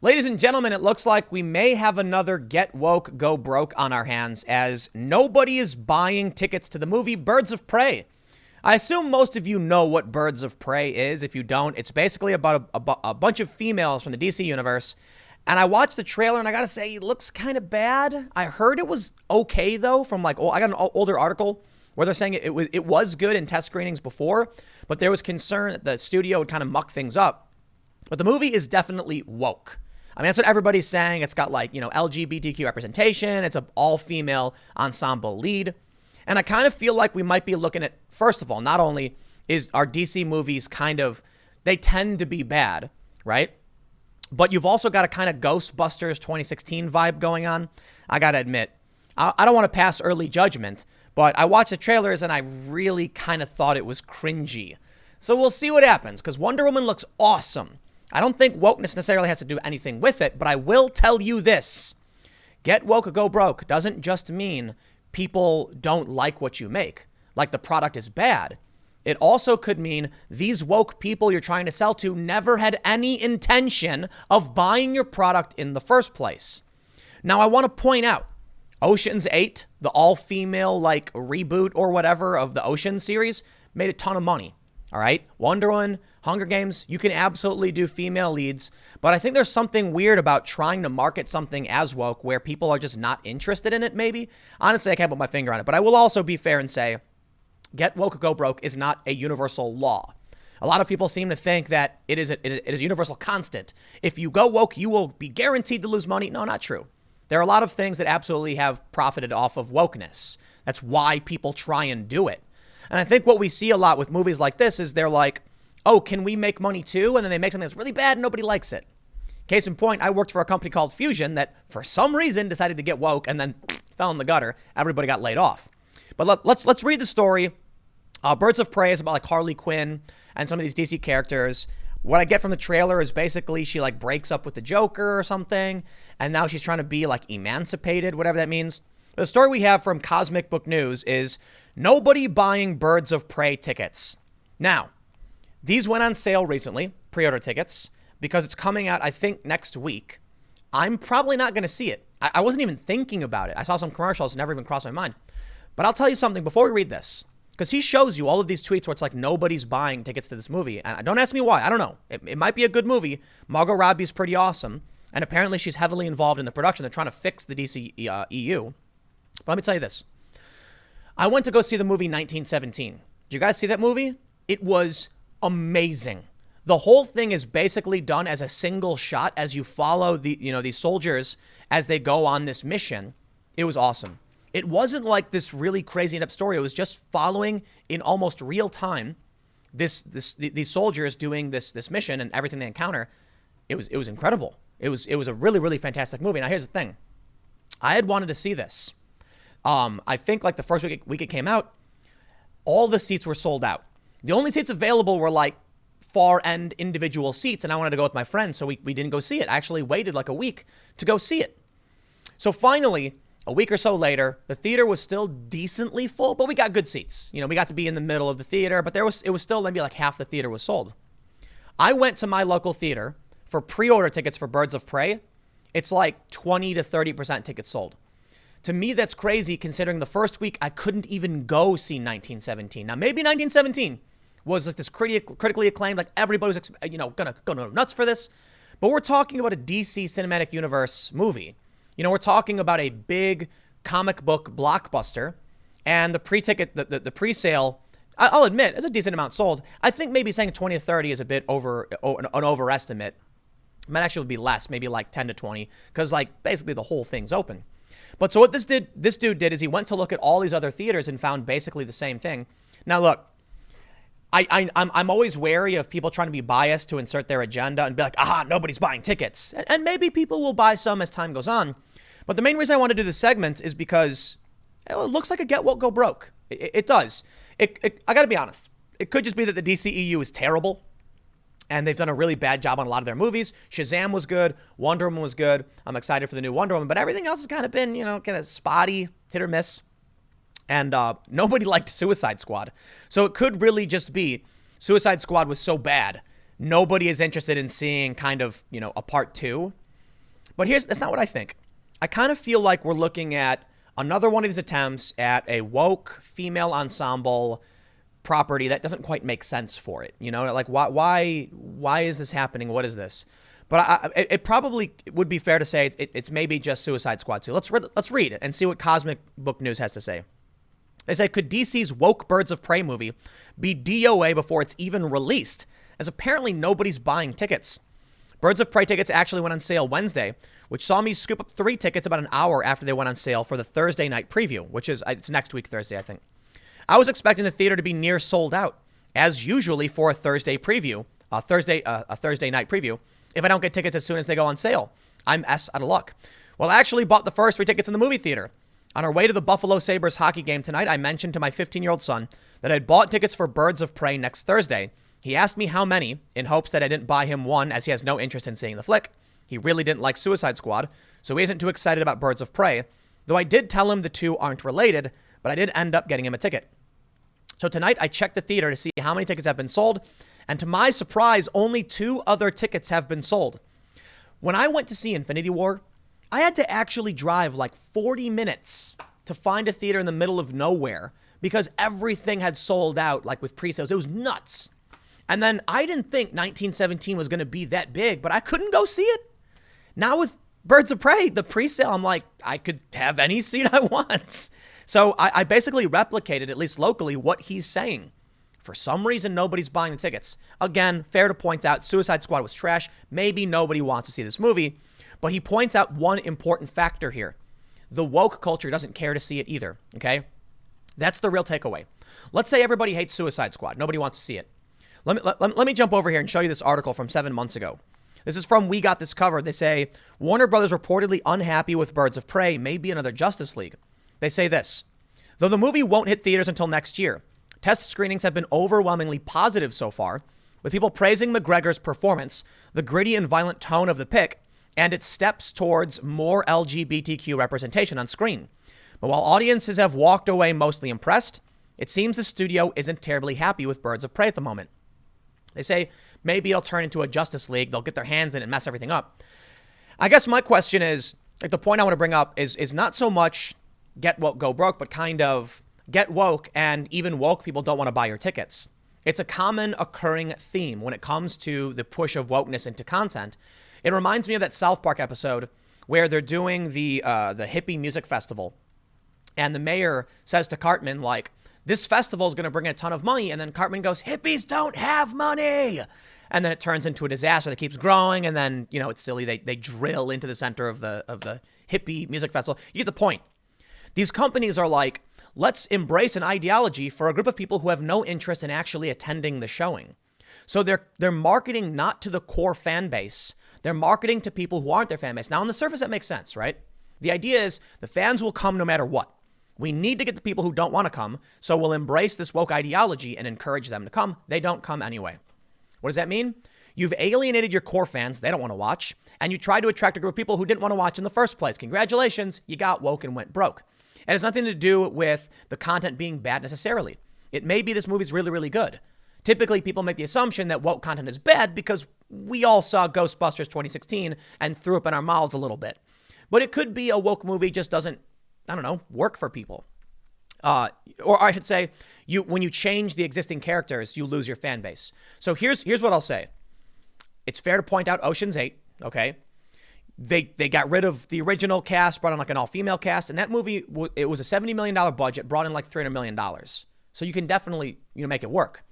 Ladies and gentlemen, it looks like we may have another Get Woke, Go Broke on our hands as nobody is buying tickets to the movie Birds of Prey. I assume most of you know what Birds of Prey is. If you don't, it's basically about a bunch of females from the DC universe. And I watched the trailer and I gotta say, it looks kind of bad. I heard it was okay though from I got an older article where they're saying it was good in test screenings before, but there was concern that the studio would kind of muck things up. But the movie is definitely woke. I mean, that's what everybody's saying. It's got LGBTQ representation. It's an all-female ensemble lead. And I kind of feel like we might be looking at, first of all, not only is our DC movies they tend to be bad, right? But you've also got a kind of Ghostbusters 2016 vibe going on. I got to admit, I don't want to pass early judgment, but I watched the trailers and I really kind of thought it was cringy. So we'll see what happens because Wonder Woman looks awesome. I don't think wokeness necessarily has to do anything with it, but I will tell you this. Get woke or go broke doesn't just mean people don't like what you make, like the product is bad. It also could mean these woke people you're trying to sell to never had any intention of buying your product in the first place. Now, I want to point out, Ocean's 8, the all-female reboot or whatever of the Ocean series, made a ton of money. All right, Wonder Woman, Hunger Games, you can absolutely do female leads, but I think there's something weird about trying to market something as woke where people are just not interested in it, maybe. Honestly, I can't put my finger on it, but I will also be fair and say, Get woke or go broke is not a universal law. A lot of people seem to think that it is a universal constant. If you go woke, you will be guaranteed to lose money. No, not true. There are a lot of things that absolutely have profited off of wokeness. That's why people try and do it. And I think what we see a lot with movies like this is they're like, oh, can we make money too? And then they make something that's really bad and nobody likes it. Case in point, I worked for a company called Fusion that for some reason decided to get woke and then fell in the gutter. Everybody got laid off. But let's read the story. Birds of Prey is about Harley Quinn and some of these DC characters. What I get from the trailer is basically she breaks up with the Joker or something. And now she's trying to be emancipated, whatever that means. The story we have from Cosmic Book News is nobody buying Birds of Prey tickets. Now, these went on sale recently, pre-order tickets, because it's coming out, I think, next week. I'm probably not going to see it. I wasn't even thinking about it. I saw some commercials, never even crossed my mind. But I'll tell you something before we read this, because he shows you all of these tweets where it's nobody's buying tickets to this movie. And don't ask me why. I don't know. It might be a good movie. Margot Robbie's pretty awesome. And apparently she's heavily involved in the production. They're trying to fix the DC EU. But let me tell you this. I went to go see the movie 1917. Did you guys see that movie? It was amazing. The whole thing is basically done as a single shot as you follow these soldiers as they go on this mission. It was awesome. It wasn't this really crazy in-depth story. It was just following in almost real time these soldiers doing this mission and everything they encounter. It was incredible. It was a really, really fantastic movie. Now here's the thing. I had wanted to see this. I think the first week it came out, all the seats were sold out. The only seats available were far end individual seats. And I wanted to go with my friends. So we didn't go see it. I actually waited a week to go see it. So finally, a week or so later, the theater was still decently full, but we got good seats. We got to be in the middle of the theater, but it was still maybe half the theater was sold. I went to my local theater for pre-order tickets for Birds of Prey. It's 20 to 30% tickets sold. To me, that's crazy considering the first week I couldn't even go see 1917. Now, maybe 1917 was just this critically acclaimed, everybody was, gonna go nuts for this. But we're talking about a DC Cinematic Universe movie. We're talking about a big comic book blockbuster, and the pre-ticket, the pre-sale, I'll admit, is a decent amount sold. I think maybe saying 20 to 30 is a bit an overestimate. It might actually be less, maybe 10 to 20, because basically the whole thing's open. But so what this dude did is he went to look at all these other theaters and found basically the same thing. Now look, I'm always wary of people trying to be biased to insert their agenda and be nobody's buying tickets. And maybe people will buy some as time goes on. But the main reason I want to do this segment is because it looks like a get woke, go broke. It does. I got to be honest. It could just be that the DCEU is terrible and they've done a really bad job on a lot of their movies. Shazam was good. Wonder Woman was good. I'm excited for the new Wonder Woman, but everything else has kind of been, kind of spotty, hit or miss. And nobody liked Suicide Squad. So it could really just be Suicide Squad was so bad, nobody is interested in seeing kind of, a part two. But that's not what I think. I kind of feel like we're looking at another one of these attempts at a woke female ensemble property that doesn't quite make sense for it. You know, like why is this happening? What is this? But it probably would be fair to say it's maybe just Suicide Squad 2. Let's read it and see what Cosmic Book News has to say. They say, could DC's woke Birds of Prey movie be DOA before it's even released? As apparently nobody's buying tickets. Birds of Prey tickets actually went on sale Wednesday, which saw me scoop up 3 tickets about an hour after they went on sale for the Thursday night preview, which is it's next week Thursday, I think. I was expecting the theater to be near sold out, as usually for a Thursday preview, a Thursday night preview, if I don't get tickets as soon as they go on sale. I'm out of luck. Well, I actually bought the first 3 tickets in the movie theater. On our way to the Buffalo Sabres hockey game tonight, I mentioned to my 15-year-old son that I'd bought tickets for Birds of Prey next Thursday. He asked me how many, in hopes that I didn't buy him one, as he has no interest in seeing the flick. He really didn't like Suicide Squad, so he isn't too excited about Birds of Prey, though I did tell him the two aren't related, but I did end up getting him a ticket. So tonight, I checked the theater to see how many tickets have been sold, and to my surprise, only 2 other tickets have been sold. When I went to see Infinity War, I had to actually drive like 40 minutes to find a theater in the middle of nowhere because everything had sold out, like with pre-sales. It was nuts. And then I didn't think 1917 was going to be that big, but I couldn't go see it. Now with Birds of Prey, the pre-sale, I'm like, I could have any seat I want. So I basically replicated, at least locally, what he's saying. For some reason, nobody's buying the tickets. Again, fair to point out, Suicide Squad was trash. Maybe nobody wants to see this movie. But he points out one important factor here. The woke culture doesn't care to see it either, okay? That's the real takeaway. Let's say everybody hates Suicide Squad. Nobody wants to see it. Let me jump over here and show you this article from 7 months ago. This is from We Got This Covered. They say, Warner Brothers reportedly unhappy with Birds of Prey, maybe another Justice League. They say this, though the movie won't hit theaters until next year, test screenings have been overwhelmingly positive so far, with people praising McGregor's performance, the gritty and violent tone of the pick, and its steps towards more LGBTQ representation on screen. But while audiences have walked away mostly impressed, it seems the studio isn't terribly happy with Birds of Prey at the moment. They say maybe it'll turn into a Justice League. They'll get their hands in it and mess everything up. I guess my question is, like the point I want to bring up is not so much get woke, go broke, but kind of get woke and even woke people don't want to buy your tickets. It's a common occurring theme when it comes to the push of wokeness into content. It reminds me of that South Park episode where they're doing the hippie music festival. And the mayor says to Cartman, like, this festival is going to bring in a ton of money. And then Cartman goes, hippies don't have money. And then it turns into a disaster that keeps growing. And then, you know, it's silly. They drill into the center of the hippie music festival. You get the point. These companies are like, let's embrace an ideology for a group of people who have no interest in actually attending the showing. So they're marketing not to the core fan base. They're marketing to people who aren't their fan base. Now, on the surface, that makes sense, right? The idea is the fans will come no matter what. We need to get the people who don't want to come, so we'll embrace this woke ideology and encourage them to come. They don't come anyway. What does that mean? You've alienated your core fans. They don't want to watch. And you tried to attract a group of people who didn't want to watch in the first place. Congratulations. You got woke and went broke. And it's nothing to do with the content being bad necessarily. It may be this movie's really, really good. Typically, people make the assumption that woke content is bad because we all saw Ghostbusters 2016 and threw up in our mouths a little bit. But it could be a woke movie just doesn't, I don't know, work for people. Or I should say, when you change the existing characters, you lose your fan base. So here's what I'll say. It's fair to point out Ocean's 8, okay? They got rid of the original cast, brought in like an all-female cast, and that movie, it was a $70 million budget, brought in like $300 million. So you can definitely, make it work.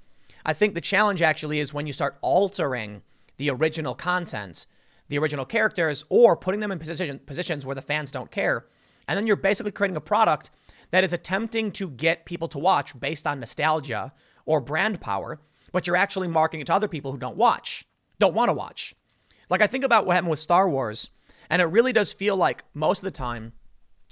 I think the challenge actually is when you start altering the original content, the original characters, or putting them in positions where the fans don't care. And then you're basically creating a product that is attempting to get people to watch based on nostalgia or brand power, but you're actually marketing it to other people who don't want to watch. Like I think about what happened with Star Wars, and it really does feel like most of the time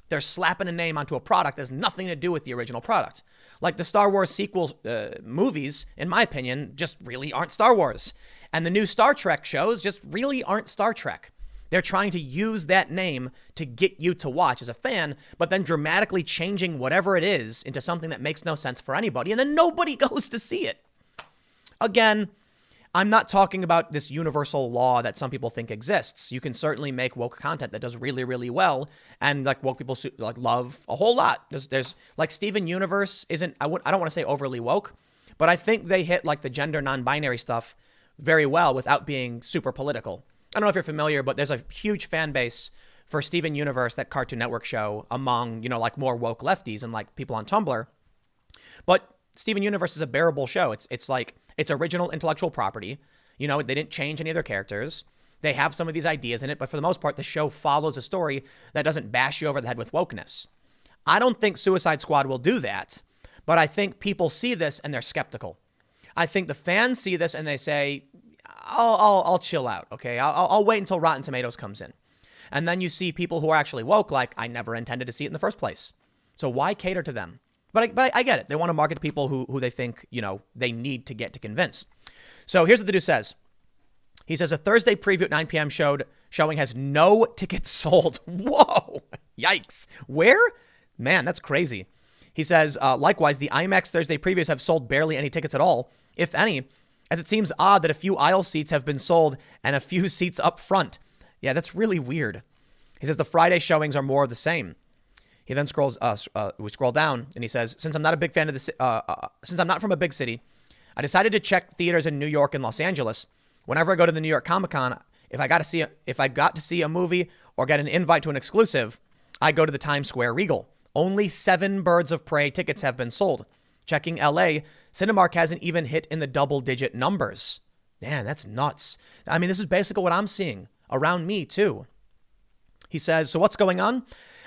they're slapping a name onto a product that has nothing to do with the original product. Like the Star Wars sequel movies, in my opinion, just really aren't Star Wars. And the new Star Trek shows just really aren't Star Trek. They're trying to use that name to get you to watch as a fan, but then dramatically changing whatever it is into something that makes no sense for anybody, and then nobody goes to see it. Again, I'm not talking about this universal law that some people think exists. You can certainly make woke content that does really, really well, and like woke people like love a whole lot. There's like Steven Universe isn't. I don't want to say overly woke, but I think they hit like the gender non-binary stuff very well without being super political. I don't know if you're familiar, but there's a huge fan base for Steven Universe, that Cartoon Network show, among, like more woke lefties and like people on Tumblr. But Steven Universe is a bearable show. It's like, it's original intellectual property. They didn't change any of their characters. They have some of these ideas in it, but for the most part, the show follows a story that doesn't bash you over the head with wokeness. I don't think Suicide Squad will do that, but I think people see this and they're skeptical. I think the fans see this and they say, I'll chill out, okay? I'll wait until Rotten Tomatoes comes in. And then you see people who are actually woke, like, I never intended to see it in the first place. So why cater to them? But I get it. They want to market to people who they think, they need to get to convince. So here's what the dude says. He says a Thursday preview at 9 p.m. showing has no tickets sold. Whoa, yikes. Where? Man, that's crazy. He says, likewise, the IMAX Thursday previews have sold barely any tickets at all, if any, as it seems odd that a few aisle seats have been sold and a few seats up front. Yeah, that's really weird. He says the Friday showings are more of the same. He then we scroll down and he says, since I'm not a big fan of since I'm not from a big city, I decided to check theaters in New York and Los Angeles. Whenever I go to the New York Comic Con, if I got to see a movie or get an invite to an exclusive, I go to the Times Square Regal. Only 7 Birds of Prey tickets have been sold. Checking LA, Cinemark hasn't even hit in the double-digit numbers. Man, that's nuts. I mean, this is basically what I'm seeing around me, too. He says, so what's going on?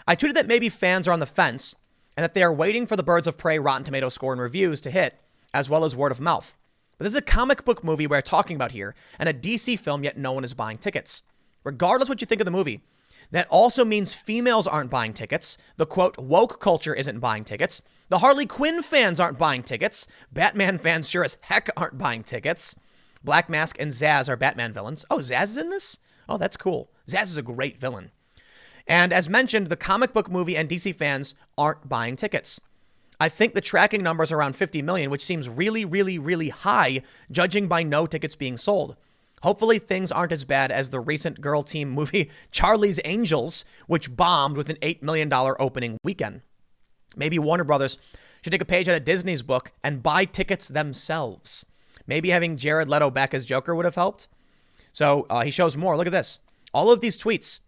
I tweeted that maybe fans are on the fence and that they are waiting for the Birds of Prey Rotten Tomatoes score and reviews to hit, as well as word of mouth. But this is a comic book movie we're talking about here and a DC film, yet no one is buying tickets. Regardless what you think of the movie, that also means females aren't buying tickets. The quote, woke culture isn't buying tickets. The Harley Quinn fans aren't buying tickets. Batman fans sure as heck aren't buying tickets. Black Mask and Zsasz are Batman villains. Oh, Zsasz is in this? Oh, that's cool. Zsasz is a great villain. And as mentioned, the comic book movie and DC fans aren't buying tickets. I think the tracking number is around 50 million, which seems really, really, really high, judging by no tickets being sold. Hopefully things aren't as bad as the recent girl team movie Charlie's Angels, which bombed with an $8 million opening weekend. Maybe Warner Brothers should take a page out of Disney's book and buy tickets themselves. Maybe having Jared Leto back as Joker would have helped. So he shows more. Look at this. All of these tweets.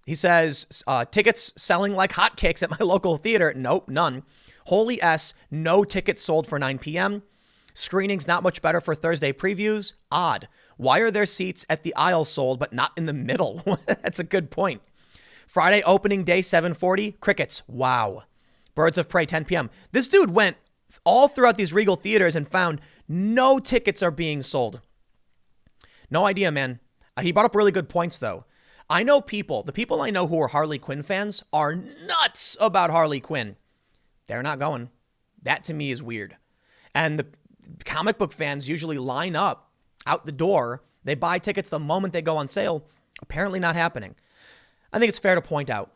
He says, tickets selling like hotcakes at my local theater. Nope, none. Holy S, no tickets sold for 9 p.m. Screenings not much better for Thursday previews. Odd. Why are there seats at the aisle sold but not in the middle? That's a good point. Friday opening day 7:40. Crickets. Wow. Birds of Prey 10 p.m. This dude went all throughout these Regal theaters and found no tickets are being sold. No idea, man. He brought up really good points, though. I know the people I know who are Harley Quinn fans are nuts about Harley Quinn. They're not going. That to me is weird. And the comic book fans usually line up out the door. They buy tickets the moment they go on sale. Apparently not happening. I think it's fair to point out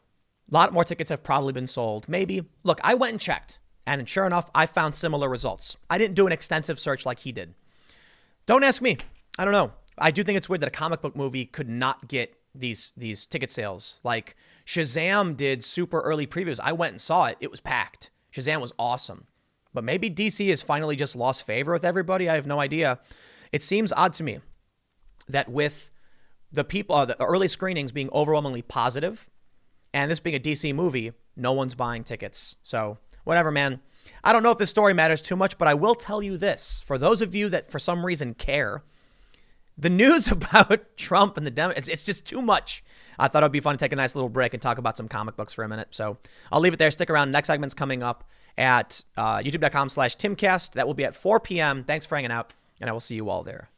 a lot more tickets have probably been sold. Maybe. Look, I went and checked. And sure enough, I found similar results. I didn't do an extensive search like he did. Don't ask me. I don't know. I do think it's weird that a comic book movie could not get these ticket sales. Like Shazam did super early previews. I went and saw it. It was packed. Shazam was awesome. But maybe DC has finally just lost favor with everybody. I have no idea. It seems odd to me that with the people, the early screenings being overwhelmingly positive, and this being a DC movie, no one's buying tickets. So whatever, man. I don't know if this story matters too much, but I will tell you this. For those of you that for some reason care, the news about Trump and the Democrats, it's just too much. I thought it would be fun to take a nice little break and talk about some comic books for a minute. So I'll leave it there. Stick around. Next segment's coming up at youtube.com/Timcast. That will be at 4 p.m. Thanks for hanging out, and I will see you all there.